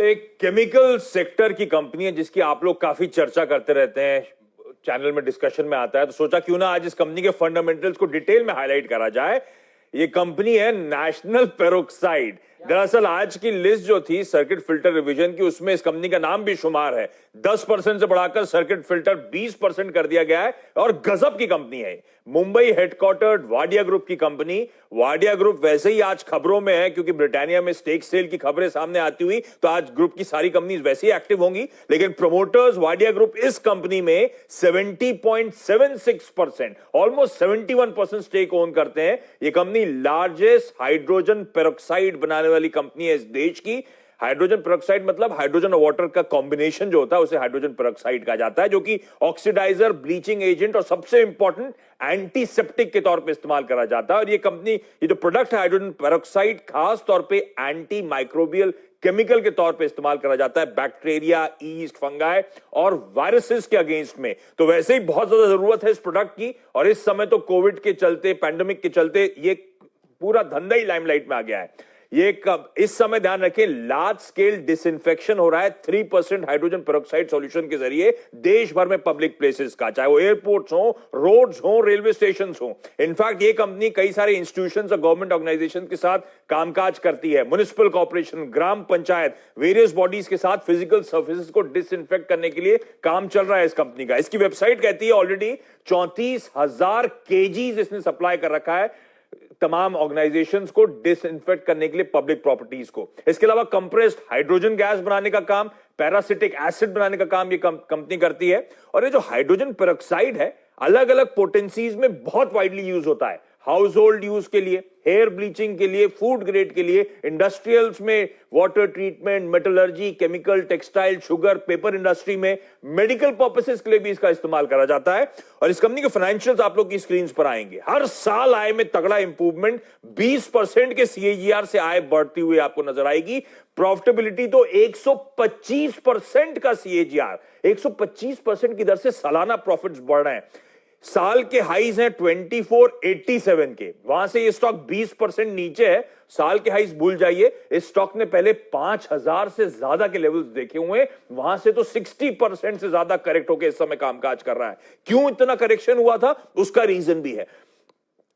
एक chemical sector की company है जिसकी आप लोग काफी चर्चा करते रहते हैं, चैनल में डिस्कशन में आता है, तो सोचा क्यों ना आज इस कंपनी के फंडामेंटल्स को डिटेल में हाईलाइट करा जाए। ये कंपनी है नेशनल पेरोक्साइड। दरअसल आज की लिस्ट जो थी सर्किट फिल्टर रिवीजन की, उसमें इस कंपनी का नाम भी शुमार है। 10% से बढ़ाकर सर्किट फिल्टर 20% कर दिया गया है और गजब की कंपनी है। मुंबई हेडक्वार्टर्ड वाडिया ग्रुप की कंपनी। वाडिया ग्रुप वैसे ही आज खबरों में है क्योंकि ब्रिटानिया में स्टेक सेल की खबरें सामने आती हुई, तो आज ग्रुप की सारी कंपनीज वैसे ही एक्टिव होंगी। लेकिन प्रोमोटर्स वाडिया ग्रुप इस कंपनी में 70.76%, ऑलमोस्ट 71% स्टेक ओन करते हैं। यह कंपनी लार्जेस्ट हाइड्रोजन पेरोक्साइड बनाने वाली कंपनी है इस देश की। हाइड्रोजन पेरोक्साइड मतलब हाइड्रोजन और वाटर का कॉम्बिनेशन जो होता है उसे हाइड्रोजन पेरोक्साइड कहा जाता है, जो कि ऑक्सीडाइजर, ब्लीचिंग एजेंट और सबसे इंपॉर्टेंट एंटीसेप्टिक के तौर पे इस्तेमाल करा जाता है। और ये कंपनी, ये जो प्रोडक्ट है हाइड्रोजन पेरोक्साइड, खास तौर पे एंटी माइक्रोबियल केमिकल के तौर पे इस्तेमाल करा जाता है बैक्टीरिया, ईस्ट, फंगाई और वायरसेस के अगेंस्ट में। तो वैसे ही बहुत ज्यादा जरूरत है इस प्रोडक्ट की, और इस समय तो कोविड के चलते, पैंडेमिक के चलते ये पूरा धंधा ही लाइमलाइट में आ गया है। ये इस समय ध्यान रखें, लार्ज स्केल डिसइंफेक्शन हो रहा है 3% हाइड्रोजन पेरोक्साइड सॉल्यूशन के जरिए देश भर में पब्लिक प्लेसेस का, चाहे वो एयरपोर्ट्स हो, रोड्स हो, रेलवे स्टेशंस हो। इनफैक्ट ये कंपनी कई सारे इंस्टीट्यूशंस और गवर्नमेंट ऑर्गेनाइजेशन के साथ कामकाज करती है। म्युनिसिपल कॉर्पोरेशन, ग्राम पंचायत, वेरियस बॉडीज के साथ फिजिकल सर्फेसेस को डिसइंफेक्ट करने के लिए काम चल रहा है इस कंपनी का। इसकी वेबसाइट कहती है ऑलरेडी 34,000 केजीज इसने सप्लाई कर रखा है तमाम ऑर्गेनाइजेशंस को डिसइंफेक्ट करने के लिए, पब्लिक प्रॉपर्टीज को। इसके अलावा कंप्रेस्ड हाइड्रोजन गैस बनाने का काम, पैरासिटिक एसिड बनाने का काम ये कंपनी करती है। और ये जो हाइड्रोजन पेरोक्साइड है, अलग अलग पोटेंसीज में बहुत वाइडली यूज होता है। हाउस होल्ड यूज के लिए, हेयर ब्लीचिंग के लिए, फूड ग्रेड के लिए, इंडस्ट्रियल्स में water treatment, metallurgy, chemical, textile, sugar, paper industry में, मेडिकल पर्पसेस के लिए भी इसका इस्तेमाल करा जाता है। और इस कंपनी के फाइनेंशियल्स आप लोग की स्क्रीन पर आएंगे। हर साल आय में तगड़ा इंप्रूवमेंट, 20% के सीएजीआर से आय बढ़ती हुई आपको नजर आएगी। प्रॉफिटेबिलिटी तो 125% का सीएजीआर, 125% की दर से सालाना प्रॉफिट्स बढ़ रहे हैं। साल के हाईज हैं 2487 के, वहां से ये स्टॉक 20% नीचे है। साल के हाईज भूल जाइए, इस स्टॉक ने पहले 5000 से ज्यादा के लेवल्स देखे हुए हैं, वहां से तो 60% से ज्यादा करेक्ट होकर इस समय कामकाज कर रहा है। क्यों इतना करेक्शन हुआ था, उसका रीजन भी है।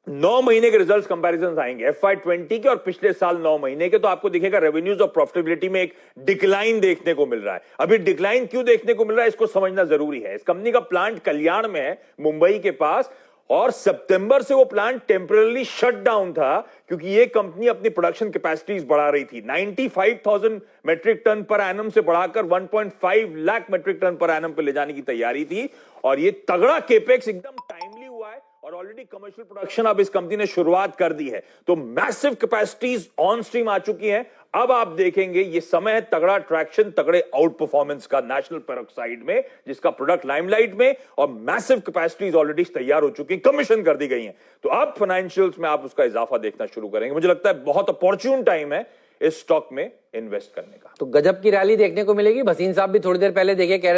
9 महीने के रिजल्ट्स कंपैरिजन आएंगे FY20 के और पिछले साल 9 महीने के, तो आपको दिखेगा रेवेन्यूज और प्रॉफिटेबिलिटी में एक डिक्लाइन देखने को मिल रहा है। अभी डिक्लाइन क्यों देखने को मिल रहा है, इसको समझना जरूरी है। इस कंपनी का प्लांट कल्याण में है, मुंबई के पास, और सितंबर से वो प्लांट टेम्पररी शट डाउन था क्योंकि ये कंपनी अपनी प्रोडक्शन कैपेसिटीज बढ़ा रही थी। 95,000 मेट्रिक टन पर एनम से बढ़ाकर 1.5 lakh metric tonne per annum पे ले जाने की तैयारी थी। और ये तगड़ा केपेक्स एकदम टाइमली हुआ है और ऑलरेडी कमर्शियल प्रोडक्शन अब इस कंपनी ने शुरुआत कर दी है। तो मैसिव कैपेसिटीज ऑन स्ट्रीम आ चुकी हैं। अब आप देखेंगे ये समय है तगड़ा ट्रैक्शन, तगड़े आउट परफॉर्मेंस का नेशनल पेरोक्साइड में, जिसका प्रोडक्ट लाइमलाइट में, और मैसिव कैपेसिटीज ऑलरेडी तैयार हो चुकी, कमीशन कर दी गई हैं। तो अब फाइनेंशियल्स में आप उसका इजाफा देखना शुरू करेंगे। मुझे लगता है बहुत अपॉर्चुन टाइम है इस स्टॉक में इन्वेस्ट करने का। तो गजब की रैली देखने को मिलेगी। भसीन साहब भी थोड़ी देर पहले देखे, कह रहे